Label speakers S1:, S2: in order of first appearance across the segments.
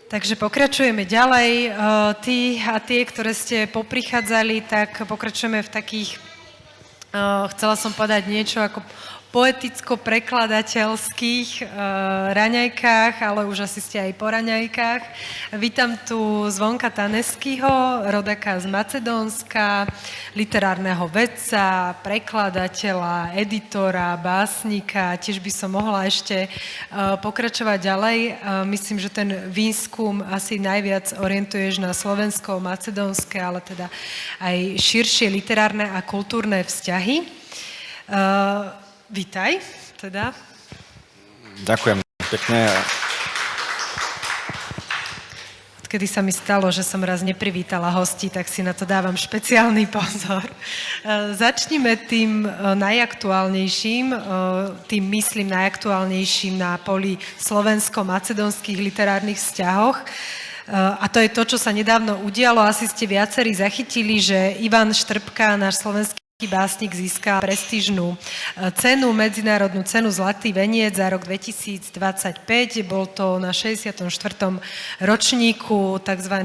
S1: Takže pokračujeme ďalej. Tí a tie, ktoré ste poprichádzali, tak pokračujeme v takých, chcela som povedať niečo ako poeticko-prekladateľských raňajkách, ale už asi ste aj po raňajkách. Vítam tu Zvonka Taneskyho, rodáka z Macedónska, literárneho vedca, prekladateľa, editora, básnika. Tiež by som mohla ešte pokračovať ďalej. Myslím, že ten výskum asi najviac orientuješ na slovensko-macedónske, ale teda aj širšie literárne a kultúrne vzťahy. Vítaj, teda.
S2: Ďakujem pekne.
S1: Odkedy sa mi stalo, že som raz neprivítala hostí, tak si na to dávam špeciálny pozor. Začnime tým najaktuálnejším, myslím najaktuálnejším na poli slovensko-macedónskych literárnych vzťahoch. A to je to, čo sa nedávno udialo. Asi ste viacerí zachytili, že Ivan Štrbka, náš slovenský básnik, získal prestížnú cenu, medzinárodnú cenu Zlatý veniec za rok 2025. Bol to na 64. ročníku tzv.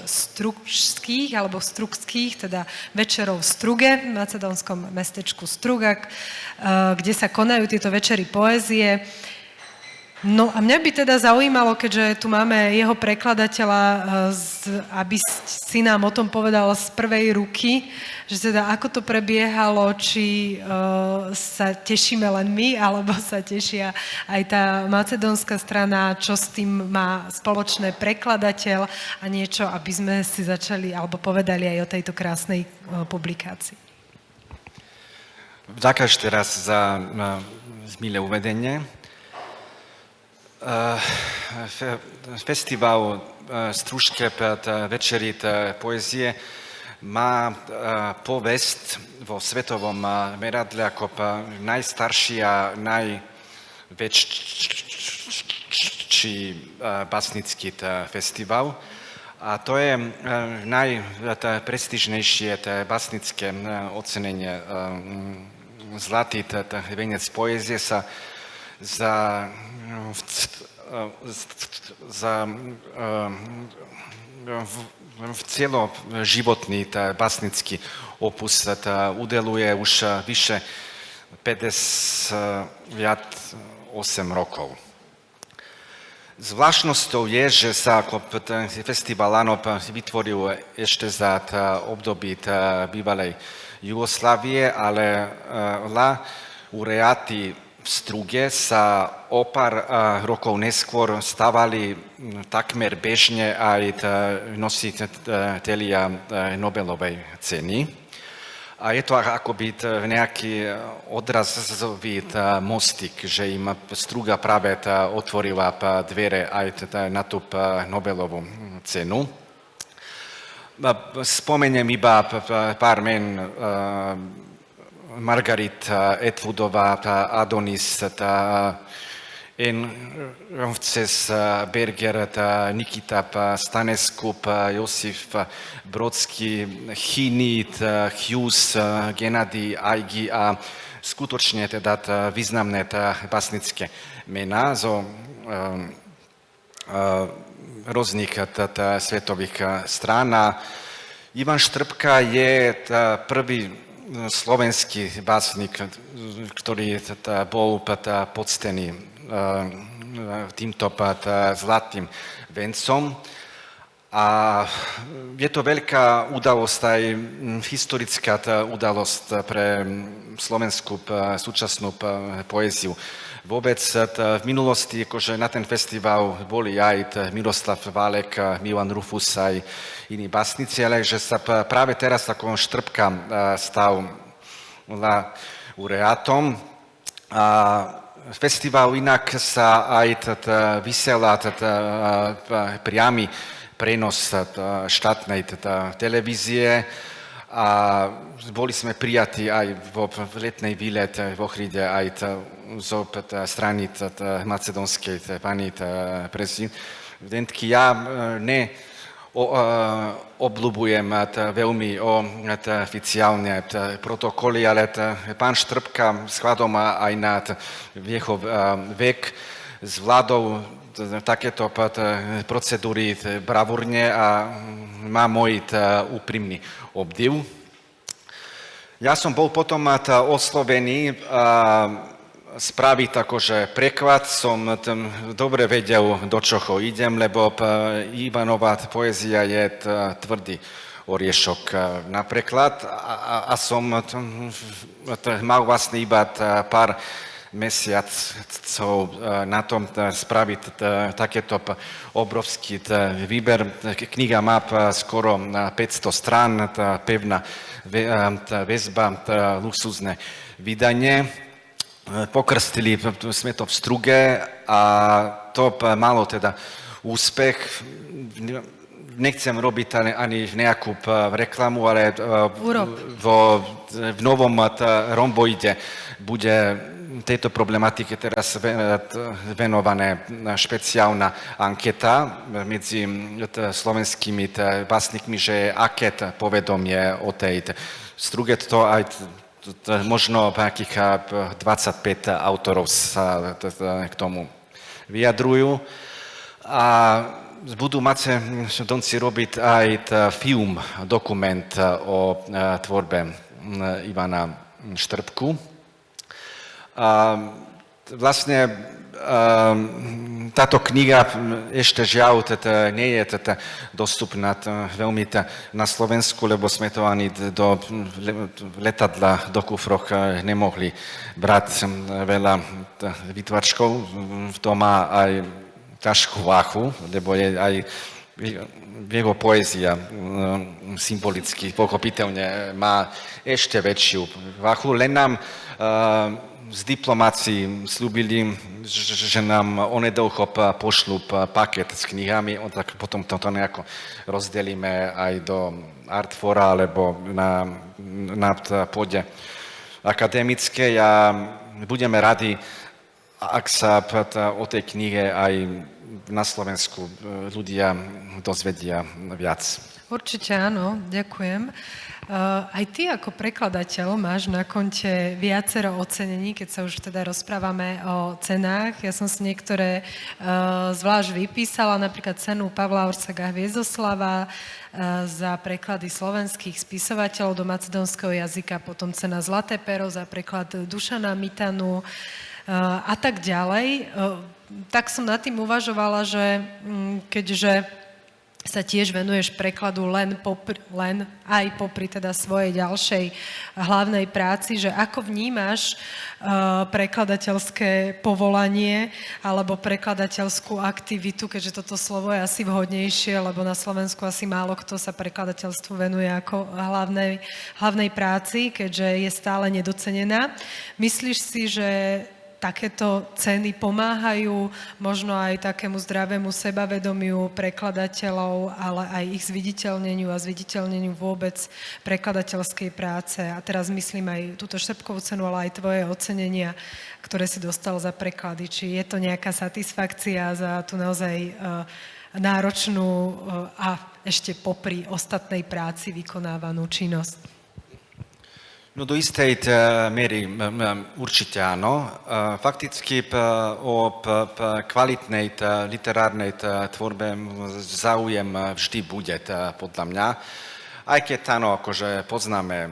S1: Strukských alebo strukských, teda večerov v Struge, v macedónskom mestečku Strugak, kde sa konajú tieto večery poézie. No a mňa by teda zaujímalo, keďže tu máme jeho prekladateľa, aby si nám o tom povedal z prvej ruky, že teda ako to prebiehalo, či sa tešíme len my, alebo sa tešia aj tá macedónska strana, čo s tým má spoločné prekladateľ a niečo, aby sme si začali, alebo povedali aj o tejto krásnej publikácii.
S2: Ďakujem ešte raz za milé uvedenie. Festival Stružke večeri poezie má povesť vo svetovom meradle ako najstarší a najväčší básnický festival. A to je najprestížnejšie básnické ocenenie. Zlatý veniec poezie sa v celoživotný básnický opus udeluje už vyše 58 rokov. Zvláštnosťou je, že sa festival vytvoril ešte za období bývalej Jugoslávie, ale laureáti v Struge sa o pár rokov neskôr stávali takmer bežne aj nositelia Nobelovej ceny. A je to akoby nejaký odrazový mostík, že im Struga práve otvorila dvere aj na tú Nobelovú cenu. Spomeniem iba pár men, Margarita Atwoodová, Adonis, Enrces Berger, Nikita Stanescu, Josif Brodsky, Chinit, Hughes, Gennady Aigi a skutočne teda významné básnické mená zo rôznych svetových strán. Ivan Štrbka je prvý slovenský básnik, ktorý bol poctený týmto zlatým vencom. A je to veľká udalosť, aj historická udalosť pre slovenskú súčasnú poéziu. Vôbec v minulosti akože na ten festival boli aj Miroslav Válek, Milan Rufus, aj iní básnici, ale že sa práve teraz ako Štrbka stal laureátom. A festival inak sa aj vysiela priamy prenos štátnej televízie a boli sme prijatí aj v letnej výlet v Ohride aj zo strany macedónskej pani prezidentky. Ja obľúbujem veľmi oficiálne protokoly, ale pán Štrbka vzhľadom aj na jeho vek zvládol takéto procedúry bravúrne a má môj úprimný obdiv. Ja som bol potom oslovený spraviť akože preklad, som dobre vedel, do čoho idem, lebo Ivanova poézia je tvrdý oriešok na preklad a som mal vlastne iba pár mesiacov na tom spraviť takéto obrovský výber. Kniha má skoro 500 strán, pevná väzba, luxusné vydanie. Pokrstili sme to v Struge a to malo teda úspech. Nechcem robiť ani nejakú reklamu, ale v novom romboide bude tejto problematike teraz venovaná špeciálna anketa medzi slovenskými básnikmi, že aké povedomie o tej Struge, to aj možno nejakých 25 autorov sa k tomu vyjadrujú. A budú mať šanci robiť aj film, dokument o tvorbe Ivana Štrbku. Vlastne táto kniha ešte žiaľ nie je dostupná veľmi na Slovensku, lebo sme to ani do letadla do kufroch nemohli brať. Veľa vytvačkov, to má aj ťažkú váhu, lebo je aj jeho poézia symbolicky, pochopiteľne má ešte väčšiu váhu. Len nám z diplomácií slúbili, že nám onedlho pošlú paket s knihami, tak potom toto nejako rozdelíme aj do Artfora alebo na pôde akademickej a budeme radi, ak sa o tej knihe aj na Slovensku ľudia dozvedia viac.
S1: Určite áno, ďakujem. Aj ty ako prekladateľ máš na konte viacero ocenení, keď sa už teda rozprávame o cenách. Ja som si niektoré zvlášť vypísala, napríklad cenu Pavla Orsaga Hviezdoslava za preklady slovenských spisovateľov do macedónskeho jazyka, potom cena Zlaté pero za preklad Dušana Mitanu a tak ďalej. Tak som nad tým uvažovala, že keďže sa tiež venuješ prekladu len aj popri teda svojej ďalšej hlavnej práci, že ako vnímaš prekladateľské povolanie alebo prekladateľskú aktivitu, keďže toto slovo je asi vhodnejšie, lebo na Slovensku asi málo kto sa prekladateľstvu venuje ako hlavnej práci, keďže je stále nedocenená. Myslíš si, že takéto ceny pomáhajú možno aj takému zdravému sebavedomiu prekladateľov, ale aj ich zviditeľneniu a zviditeľneniu vôbec prekladateľskej práce. A teraz myslím aj túto Štrbkovú cenu, ale aj tvoje ocenenia, ktoré si dostal za preklady. Či je to nejaká satisfakcia za tú naozaj náročnú a ešte popri ostatnej práci vykonávanú činnosť?
S2: No do istej miery určite áno. Fakticky o kvalitnej literárnej tvorbe záujem vždy bude, podľa mňa. Aj keď áno, akože poznáme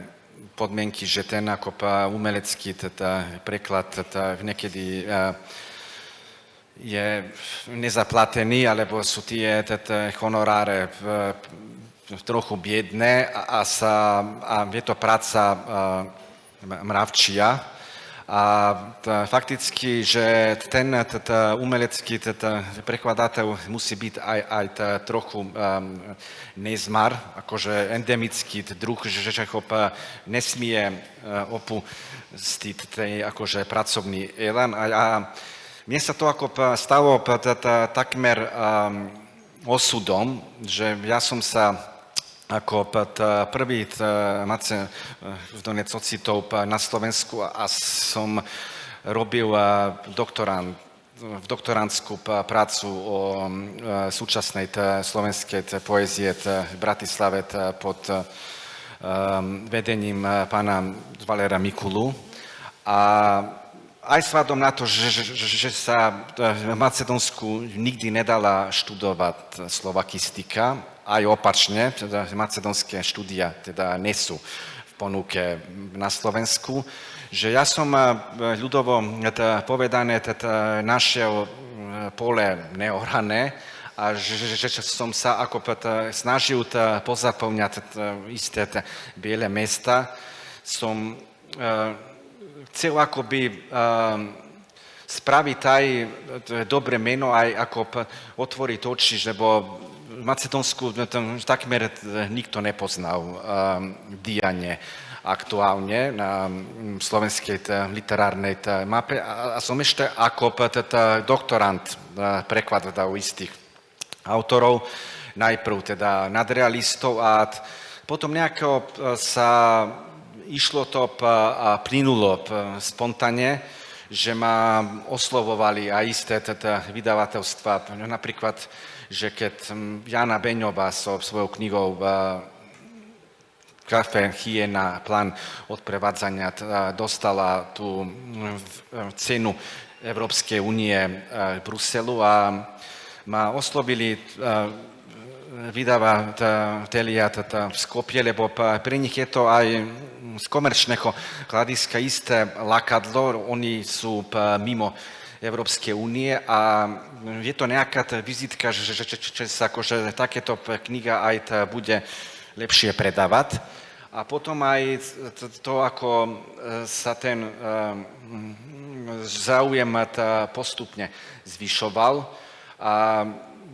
S2: podmienky, že ten ako umelecký preklad niekedy je nezaplatený, alebo sú tie honoráre trochu biedné a je to práca mravčia. A fakticky, že ten umelecký prekladateľ musí byť aj trochu nezmar, akože endemický druh, že ho nesmie opustiť akože pracovný elan. A mne sa to ako stalo takmer osudom, že ja som sa ako prvý macedonec ocitol na Slovensku a som robil doktorantskú prácu o súčasnej slovenskej poézie v Bratislave pod vedením pána Valera Mikulu. A aj vzhľadom na to, že sa v Macedónsku nikdy nedala študovať slovakistika, aj opačne, teda macedónske štúdia teda nie sú v ponuke na Slovensku, že ja som ľudovo povedané našiel pole neohrané a že som sa ako snažil pozaplňať isté biele mesta, som chcel akoby spraviť aj dobré meno, aj ako otvoriť oči, lebo v Macedónsku takmer nikto nepoznal dianie aktuálne na slovenskej literárnej mape a som ešte ako doktorant prekladal istých autorov, najprv teda nadrealistov a potom nejako sa išlo to a plynulo spontánne, že ma oslovovali aj isté vydavateľstva. Napríklad, že keď Jana Beňová so svojou knihou Kafe Hyena, plán odprevádzania, dostala tú cenu Európskej únie v Bruselu a ma oslovili vydavatelia v Skopje, lebo pre nich je to aj z komerčného hľadiska isté lakadlo, oni sú mimo Európskej únie a je to nejaká vizitka, že sa akože takéto kniha aj bude lepšie predávať. A potom aj to, ako sa ten záujem postupne zvyšoval a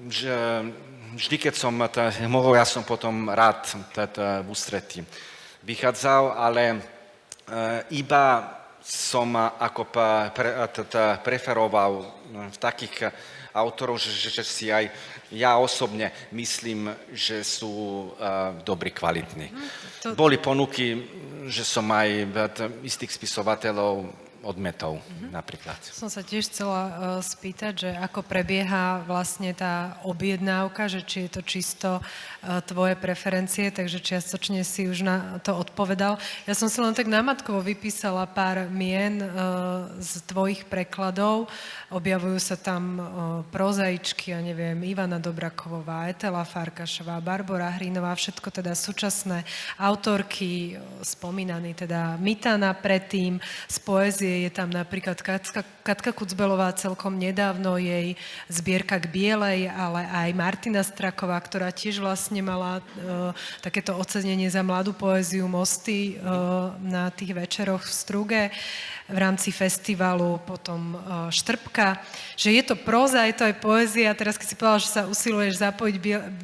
S2: že vždy, keď som mohol, ja som potom rád v ústretí vychádzal, ale iba som ako preferoval v takých autorov, že si aj ja osobne myslím, že sú dobrí, kvalitní. Boli ponuky, že som aj istých spisovateľov odmetov napríklad.
S1: Som sa tiež chcela spýtať, že ako prebieha vlastne tá objednávka, že či je to čisto tvoje preferencie, takže čiastočne si už na to odpovedal. Ja som si len tak námatkovo vypísala pár mien z tvojich prekladov. Objavujú sa tam prozaičky, ja neviem, Ivana Dobrakovová, Etela Farkašová, Barbora Hrínová, všetko teda súčasné autorky, spomínaný teda Mitana predtým, z poézie je tam napríklad Katka Kucbelová, celkom nedávno jej zbierka K bielej, ale aj Martina Straková, ktorá tiež vlastne mala takéto ocenenie za mladú poéziu Mosty na tých večeroch v Struge v rámci festivalu, potom Štrbka, že je to próza, je to aj poézia. Teraz keď si povedala, že sa usiluješ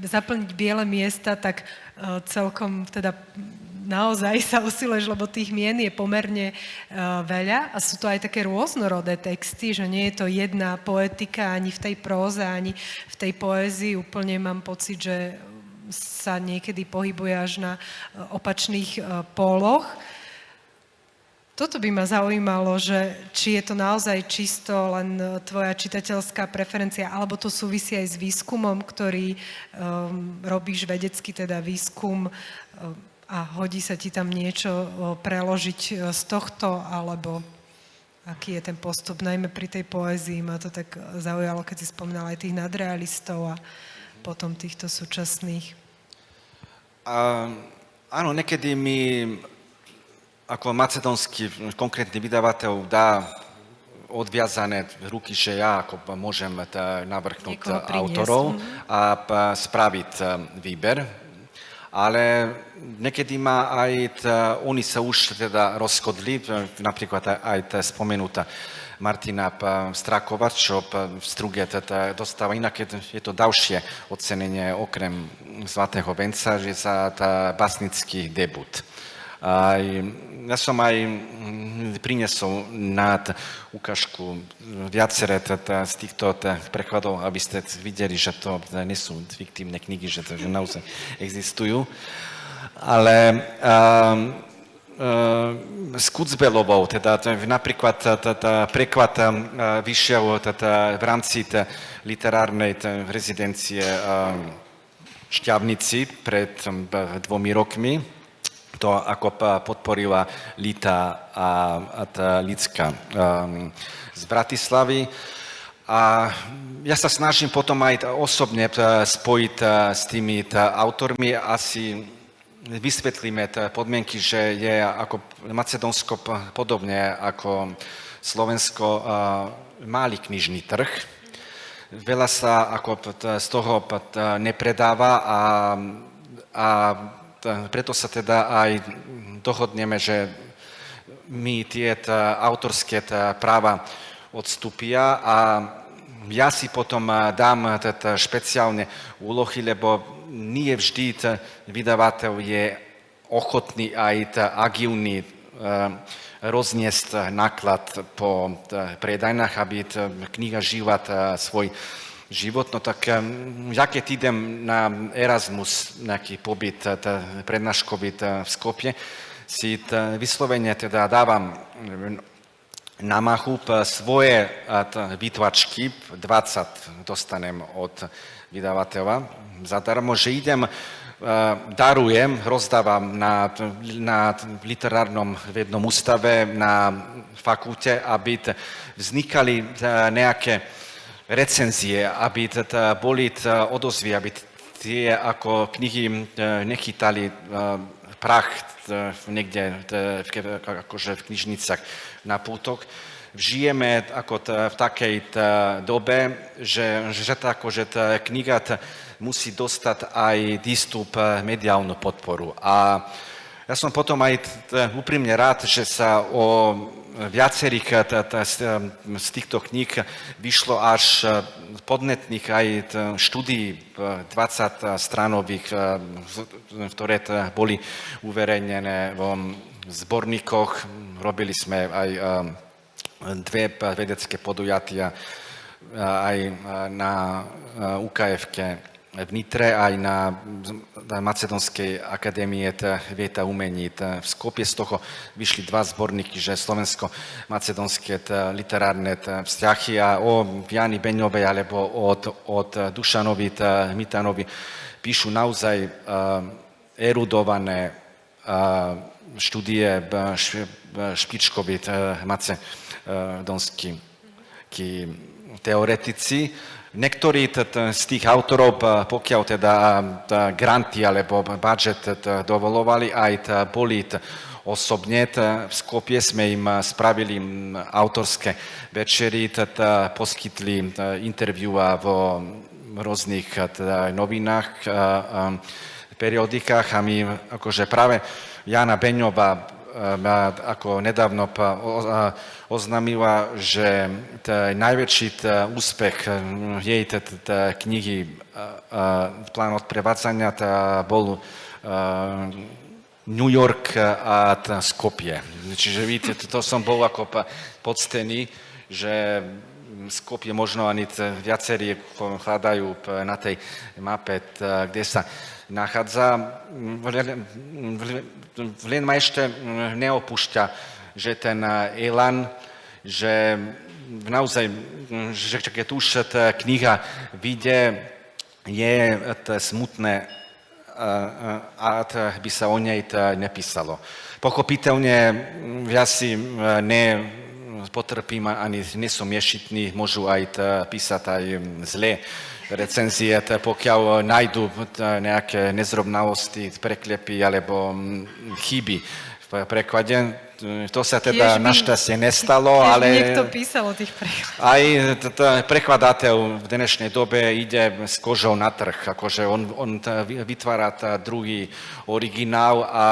S1: zaplniť biele miesta, tak celkom teda naozaj sa usiluješ, lebo tých mien je pomerne veľa a sú to aj také rôznorodé texty, že nie je to jedna poetika ani v tej próze, ani v tej poézii. Úplne mám pocit, že sa niekedy pohybuje až na opačných póloch. Toto by ma zaujímalo, že či je to naozaj čisto len tvoja čitateľská preferencia, alebo to súvisí aj s výskumom, ktorý robíš vedecký, teda výskum a hodí sa ti tam niečo preložiť z tohto, alebo aký je ten postup, najmä pri tej poézii. Ma to tak zaujalo, keď si spomínala aj tých nadrealistov a potom týchto súčasných.
S2: Áno, niekedy mi ako macedónsky konkrétny vydavateľ dá odviazané ruky, že ja ako môžem navrhnúť autorov a spraviť výber. Ale niekedy ma aj oni sa už teda rozhodli, napríklad aj spomenutá Martina Straková, čo v Struge dostáva, inak je to ďalšie ocenenie okrem Zlatého venca, že za básnický debut. Ja som aj priniesol na ukážku viaceré z týchto prekladov, aby ste videli, že to nie sú fiktívne knihy, že to naozaj existujú. Ale s Kucbelovou, teda napríklad preklad vyšiel v rámci literárnej rezidencie Šťavnici pred 2 rokmi. to, ako podporila Lita a Licka z Bratislavy. A ja sa snažím potom aj osobne spojiť s tými autormi. Asi vysvetlíme podmienky, že je ako Macedónsko podobne ako Slovensko malý knižný trh. Veľa sa ako z toho nepredáva a preto sa teda aj dohodneme, že mi tie autorské práva odstúpia a ja si potom dám špeciálne úlohy, lebo nie vždy vydavateľ je ochotný aj agilný rozniesť náklad po predajnách, aby kniha žila svoj život. No tak ja keď idem na Erasmus, nejaký pobyt prednáškový v Skopje, si vyslovene teda dávam námahu svoje výtlačky, 20 dostanem od vydavateľa zadarmo, že idem, darujem, rozdávam na literárnom vednom ústave, na fakulte, aby vznikali nejaké recenzie, aby boli odozvy, aby tie ako knihy nechytali prach niekde akože v knižnicách na pultoch. Žijeme ako v takej dobe, že tá kniha musí dostať aj výstup mediálnu podporu. A ja som potom aj úprimne rád, že sa o viacerých z týchto kníh vyšlo až podnetných aj štúdií 20-stranových, ktoré boli uverejnené v zborníkoch. Robili sme aj dve vedecké podujatia aj na UKF-ke v Nitre, aj na Macedónskej akadémie vied a umení v Skopje. Z toho vyšli dva zborníky, že slovensko-macedónske literárne vzťahy, a o Jani Beňovej alebo od Dušanovi Mitanovi píšu naozaj erudované štúdie špičkoví macedónski teoretici. Niektorí z tých autorov, pokiaľ teda granty alebo budget dovolovali, aj boli osobne. V Skopje sme im spravili autorské večery, poskytli interviua vo rôznych novinách, periodikách, a my akože práve Jana Beňová ako nedávno oznámila, že najväčší úspech jej knihy Plán odprevádzania bol New York a Skopje. Čiže vidíte, to som bol ako poctený, že Skopje možno ani viacerí hľadajú na tej mape, kde sa nachádza. Len ma ešte neopúšťa, že ten elan, že naozaj, že keď už tá kniha vyjde, je smutné a by sa o nej nepísalo. Pochopiteľne ja si nepotrpím, ani nie som ješitný, môžu aj písať aj zlé recenzie, pokiaľ nájdu nejaké nezrovnalosti, preklepy alebo chyby v preklade. To sa teda našťastie nestalo, ale
S1: niekto písal o tých prekladoch.
S2: Aj prekladateľ v dnešnej dobe ide s kožou na trh, akože on vytvára druhý originál a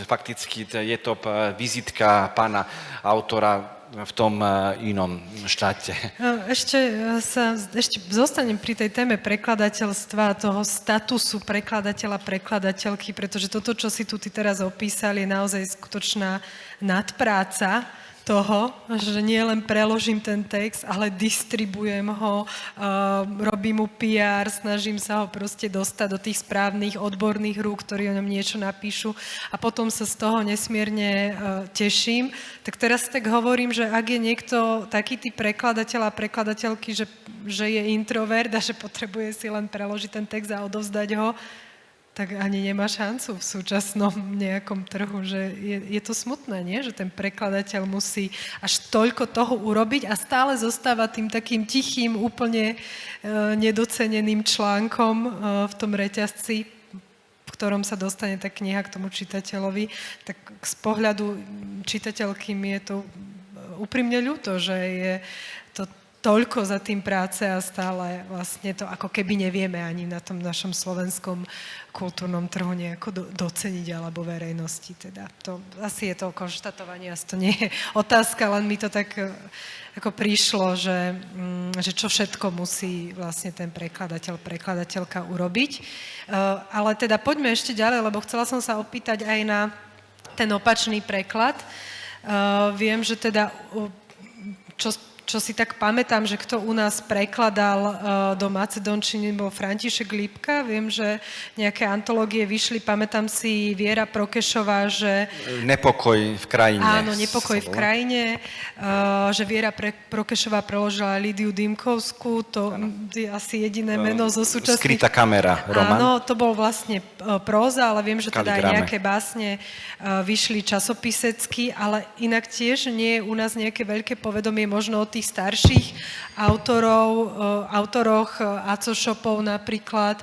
S2: fakticky je to vizitka pána autora v tom inom štáte.
S1: Ešte zostanem pri tej téme prekladateľstva, toho statusu prekladateľa-prekladateľky, pretože toto, čo si tu ty teraz opísali, je naozaj skutočná nadpráca toho, že nie len preložím ten text, ale distribujem ho, robím mu PR, snažím sa ho proste dostať do tých správnych odborných rúk, ktorí o ňom niečo napíšu, a potom sa z toho nesmierne teším. Tak teraz tak hovorím, že ak je niekto taký typ prekladateľa a prekladateľky, že je introvert a že potrebuje si len preložiť ten text a odovzdať ho, tak ani nemá šancu v súčasnom nejakom trhu, že je to smutné, nie? Že ten prekladateľ musí až toľko toho urobiť a stále zostáva tým takým tichým, úplne nedoceneným článkom v tom reťazci, v ktorom sa dostane tá kniha k tomu čitateľovi. Tak z pohľadu čitateľky mi je to úprimne ľúto, že je to toľko za tým práce a stále vlastne to ako keby nevieme ani na tom našom slovenskom kultúrnom trhu nejako doceniť alebo verejnosti. Teda to, asi je to konštatovanie, asi to nie je otázka, len mi to tak ako prišlo, že čo všetko musí vlastne ten prekladateľ, prekladateľka urobiť. Ale teda poďme ešte ďalej, lebo chcela som sa opýtať aj na ten opačný preklad. Viem, že teda čo si tak pamätám, že kto u nás prekladal do macedónčiny, bol František Lipka. Viem, že nejaké antológie vyšli. Pamätám si Viera Prokešová, že...
S2: Nepokoj v krajine.
S1: Áno, Nepokoj v krajine. Že Viera Prokešová preložila Lidiu Dymkovskú. To je asi jediné meno zo súčasných...
S2: Skrytá kamera, román.
S1: Áno, to bol vlastne próza, ale viem, že teda aj nejaké básne vyšli časopisecky, ale inak tiež nie je u nás nejaké veľké povedomie možno o tých starších autoroch, Acošopov napríklad.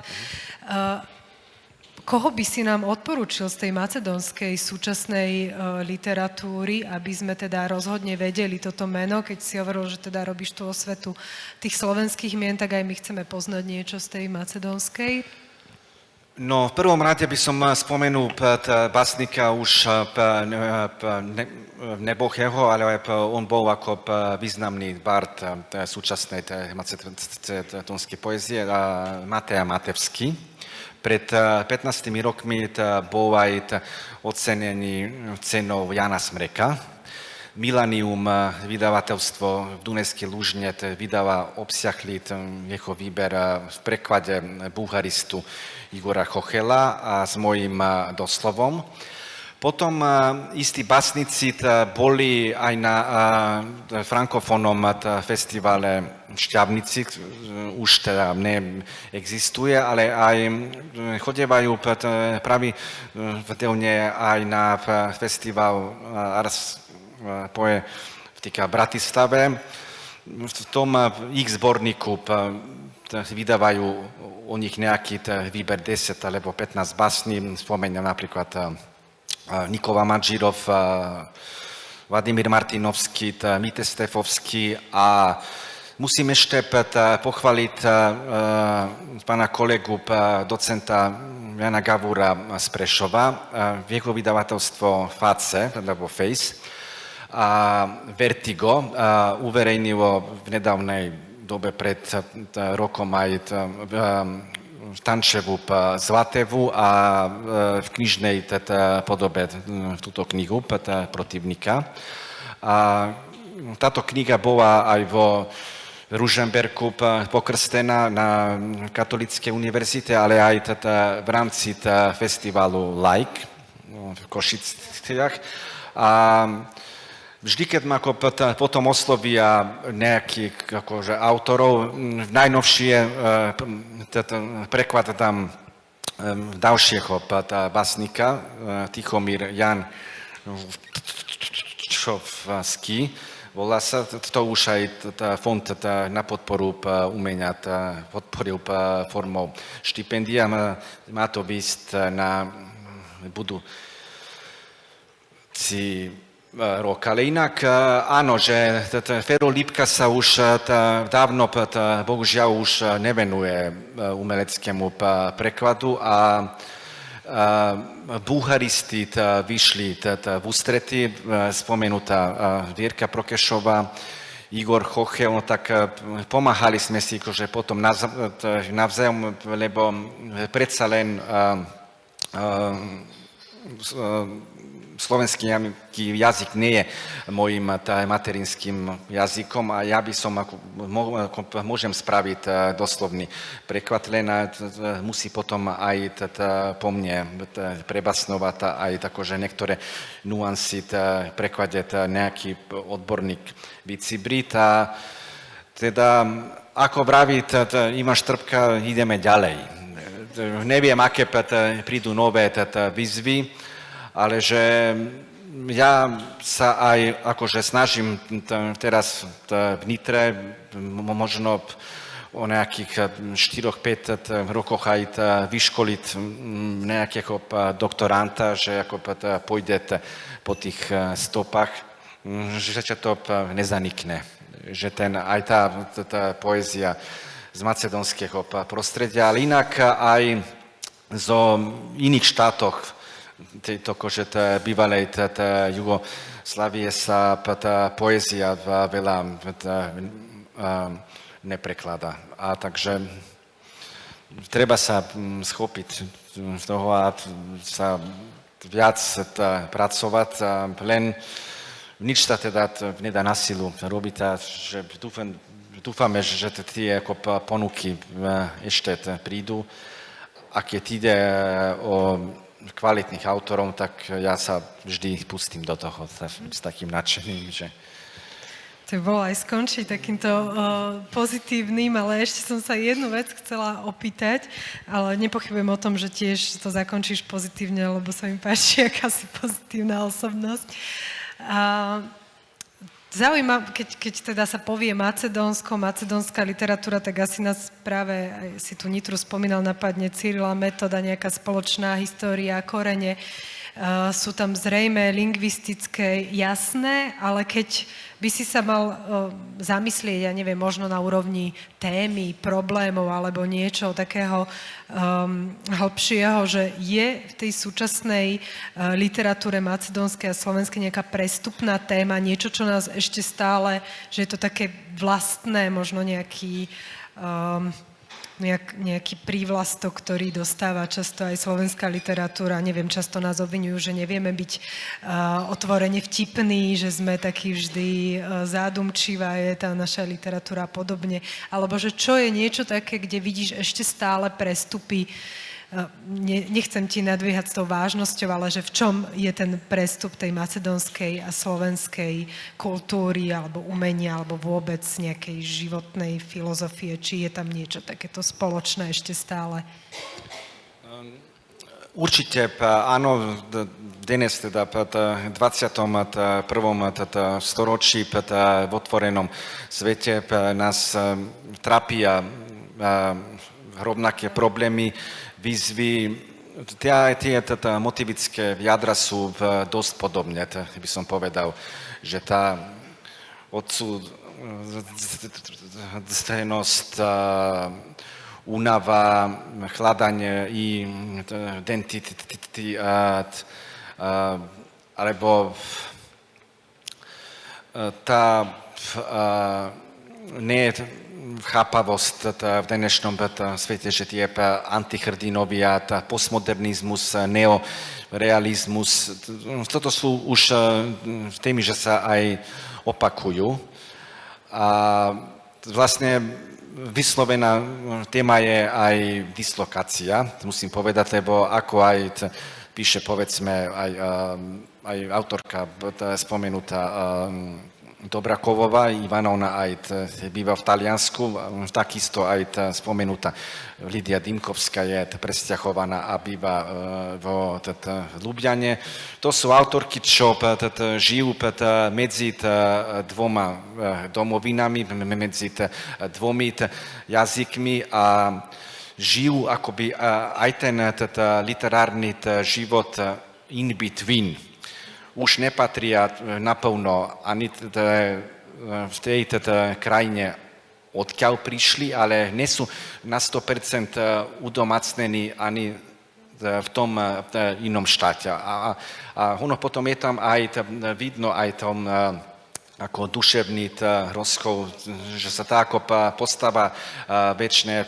S1: Koho by si nám odporučil z tej macedónskej súčasnej literatúry, aby sme teda rozhodne vedeli toto meno, keď si hovoril, že teda robíš tú osvetu tých slovenských mien, tak aj my chceme poznať niečo z tej macedónskej?
S2: No, v prvom rade by som spomenul básnika už nebohého, ale on bol ako významný bard súčasnej macedónskej poezie, Matej Matevský. Pred 15 rokmi bol aj ocenený cenou Jana Smreka. Millennium vydavateľstvo v Dunajskej Lužne vydáva obsiahlý jeho výber v preklade bulharistu Igora Chochela a s mojím doslovom. Potom istí básnici boli aj na frankofónnom festivale Šťavnici, už teda neexistuje, ale aj chodievajú pravidelne aj na festival Ars Poetika v Bratislave. V tom ich zborníku vydávajú o nich nejaký výber 10 alebo 15 básní. Spomeniem napríklad Nikola Madžirov, Vladimír Martinovský, Mite Stefovský a musím ešte pochváliť pána kolegu, docenta Jana Gavúra z Prešova, jeho vydavateľstvo FACE, alebo FACE, a Vertigo uverejnilo v nedávnej dobe pred rokom aj Tančevu Zlatevu a v knižnej podobe túto knihu protivníka. A táto kniha bola aj vo Ružomberku pokrstená na Katolíckej univerzite, ale aj v rámci festivalu Like v Košiciach. A vždy, keď ma potom oslovia nejakých akože autorov, najnovšie prekladám ďalšieho básnika, Tichomír Jan Čovský. Volá sa to už aj fond na podporu umenia podporil formou štipendia. Má to výsť na budúci rok. Ale inak áno, že Fero Lipka sa už dávno, bohužiaľ už nevenuje umeleckému prekladu a bulharisti vyšli v ústrety, spomenutá Vierka Prokešová, Igor Chochel, tak pomáhali sme si že potom navzájom, lebo predsa len slovenský jazyk nie je mojím materinským jazykom a ja by som môžem spraviť doslovný preklad, len musí potom aj po mne prebasnovať aj takože niektoré nuancy preklade nejaký odborník vycibriť a teda ako vraví Ivan Štrbka, ideme ďalej. neviem, aké prídu nové výzvy, ale že ja sa aj akože snažím teraz v Nitre možno o nejakých 4-5 rokoch aj vyškoliť nejakého doktoranta, že ako pôjde po tých stopách, že sa to nezanikne. Že aj tá poézia z macedónskeho prostredia, ale inak aj zo iných štátoch tejto bývalej Jugoslávie sa poézia veľa neprekladá. A takže treba sa schopiť toho a sa viac pracovať, len nič sa teda nedá na silu robiť a že dúfame, že tie ponuky ešte prídu. A keď ide o kvalitných autorov, tak ja sa vždy pustím do toho s takým nadšením, že...
S1: To by bolo aj skončiť takýmto pozitívnym, ale ešte som sa jednu vec chcela opýtať, ale nepochybujem o tom, že tiež to zakončíš pozitívne, lebo sa mi páči, aká si pozitívna osobnosť. Zaujímavé, keď teda sa povie Macedónsko, macedónska literatúra, tak asi nás práve, aj si tu Nitru spomínal, napadne Cyrila Metoda, nejaká spoločná história, korene. Sú tam zrejme lingvistické jasné, ale keď by si sa mal zamyslieť, ja neviem, možno na úrovni témy, problémov alebo niečo takého hlbšieho, že je v tej súčasnej literatúre macedónskej a slovenskej nejaká prestupná téma, niečo, čo nás ešte stále, že je to také vlastné, možno nejaký prívlastok, ktorý dostáva často aj slovenská literatúra. Neviem, často nás obviňujú, že nevieme byť otvorene vtipní, že sme takí vždy zádumčivá, je tá naša literatúra a podobne. Alebo že čo je niečo také, kde vidíš ešte stále prestupy. Nechcem ti nadvíhať s tou vážnosťou, ale že v čom je ten prestup tej macedónskej a slovenskej kultúry alebo umenia alebo vôbec nejakej životnej filozofie, či je tam niečo takéto spoločné ešte stále?
S2: Určite áno, dnes teda v 21. storočí v otvorenom svete nás trápia rovnaké problémy, výzvy. Tie motivické jadra sú dosť podobné, by som povedal, že tá odsúdenosť, únava, hľadanie identity, alebo tá chápavosť v dnešnom svete, že tie antihrdinovia, postmodernizmus, neorealizmus, toto sú už témy, že sa aj opakujú. A vlastne vyslovená téma je aj dislokácia, musím povedať, lebo ako aj píše, povedzme, aj autorka spomenutá Dobrakovová, Ivanovna aj býva v Taliansku, takisto aj spomenutá Lidia Dimkovská je presťahovaná a býva v Ljubljane. To sú autorky, čo žijú medzi dvoma domovinami, medzi dvomi jazykmi a žijú akoby aj ten literárny život in between. Už nepatria naplno ani v tej krajine, odkiaľ prišli, ale nie sú na 100% udomacnení ani v tom inom štáte. A ono potom je tam aj vidno aj tom ako duševný rozkol, že sa tá ako postava väčšine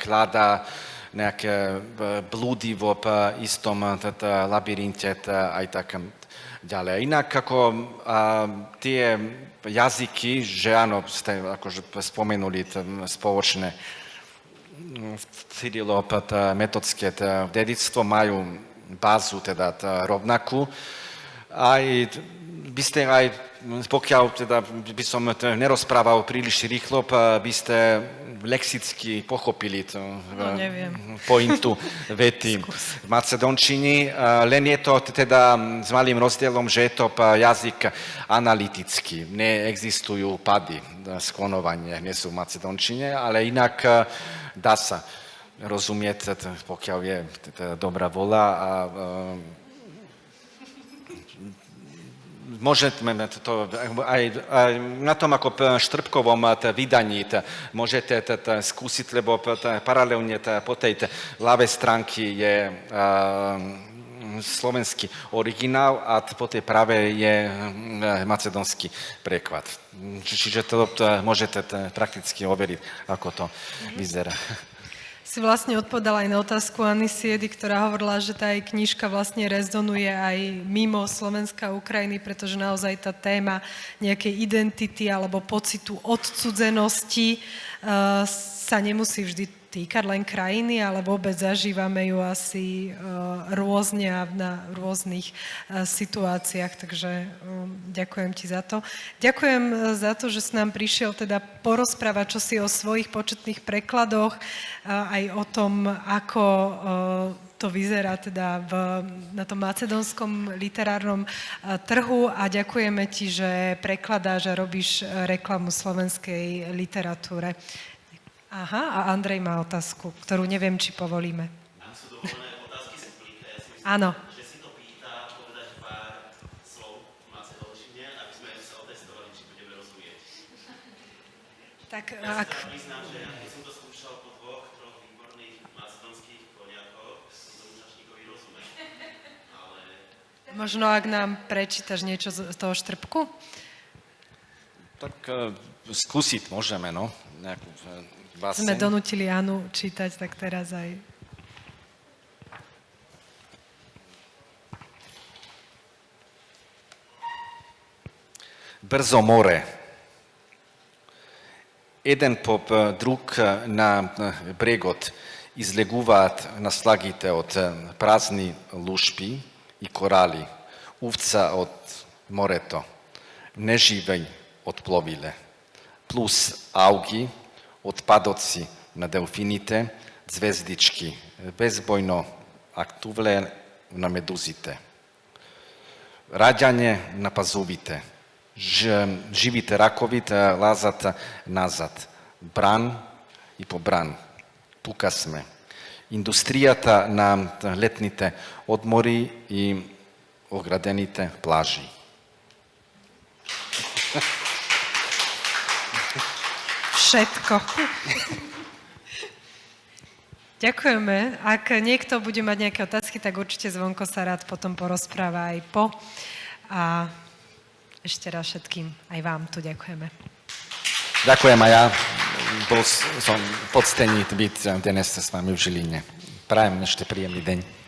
S2: hľadá nejaké blúdy v istom labyrinte aj tak ďalej. Inak ako tie jazyky, že áno, ste akože spomenuli spoločné Cyrilo-metodské dedictvo, majú bázu teda rovnakú, Aj by ste aj, pokiaľ teda by som nerozprával príliš rýchlo, by ste lexicky pochopili to pointu vety v macedončini, len je to teda s malým rozdielom, že je to jazyk analytický. Neexistujú pady, sklonovanie, nie sú v macedončine, ale inak dá sa rozumieť, pokiaľ je teda dobrá vola a môžeme to aj na tom ako štrbkovom vydaní môžete skúsiť, lebo paralelne po tej ľavej stránky je slovenský originál a po tej pravej je macedónsky preklad. Čiže to môžete prakticky overiť, ako to vyzerá.
S1: Si vlastne odpovedala aj na otázku Anny Siedy, ktorá hovorila, že tá jej knižka vlastne rezonuje aj mimo Slovenska a Ukrajiny, pretože naozaj tá téma nejakej identity alebo pocitu odsudzenosti sa nemusí vždy týkať len krajiny, ale vôbec zažívame ju asi rôzne a na rôznych situáciách, takže ďakujem ti za to. Ďakujem za to, že si nám prišiel teda porozprávať čosi o svojich početných prekladoch, aj o tom, ako to vyzerá teda na tom macedónskom literárnom trhu a ďakujeme ti, že prekladáš a robíš reklamu slovenskej literatúre. Aha, a Andrej má otázku, ktorú neviem, či povolíme.
S3: Nám sú dovolené otázky z publika. Ja si myslím,
S1: áno.
S3: Že si to pýta povedať pár slov v macedónčine, aby sme sa otestovali, či budeme rozumieť.
S1: Tak
S3: ja
S1: ak...
S3: sa priznám, že ja keď som to skúšal po troch výborných macedónskych koniakoch, som tomu čašníkovi rozumel. Ale...
S1: Možno ak nám prečítaš niečo z toho štrbku?
S2: Tak skúsiť môžeme, no. Nejakú báseň.
S1: Sme donútili Anu čítať, tak teraz aj...
S2: Brzo more. Jeden po drug na bregot izlegúvat naslagite od prázdny lušpi i korali, uvca od moreto, neživej od plovile, plus augi od padoci na delfinite, zvezdičky, bezbojno aktuvle na meduzite. Raďane na pazuvite, živite rakovite, lázat nazad, bran i po bran, tuka sme. Industrijata na letnite odmori i ogradenite plaži.
S1: Všetko. Ďakujeme. Ak niekto bude mať nejaké otázky, tak určite zvonko sa rád potom porozpráva aj po. A ešte raz všetkým, aj vám tu ďakujeme.
S2: Ďakujem a ja bol som poctený byť dnes s vami v Žiline. Prajem ešte príjemný deň.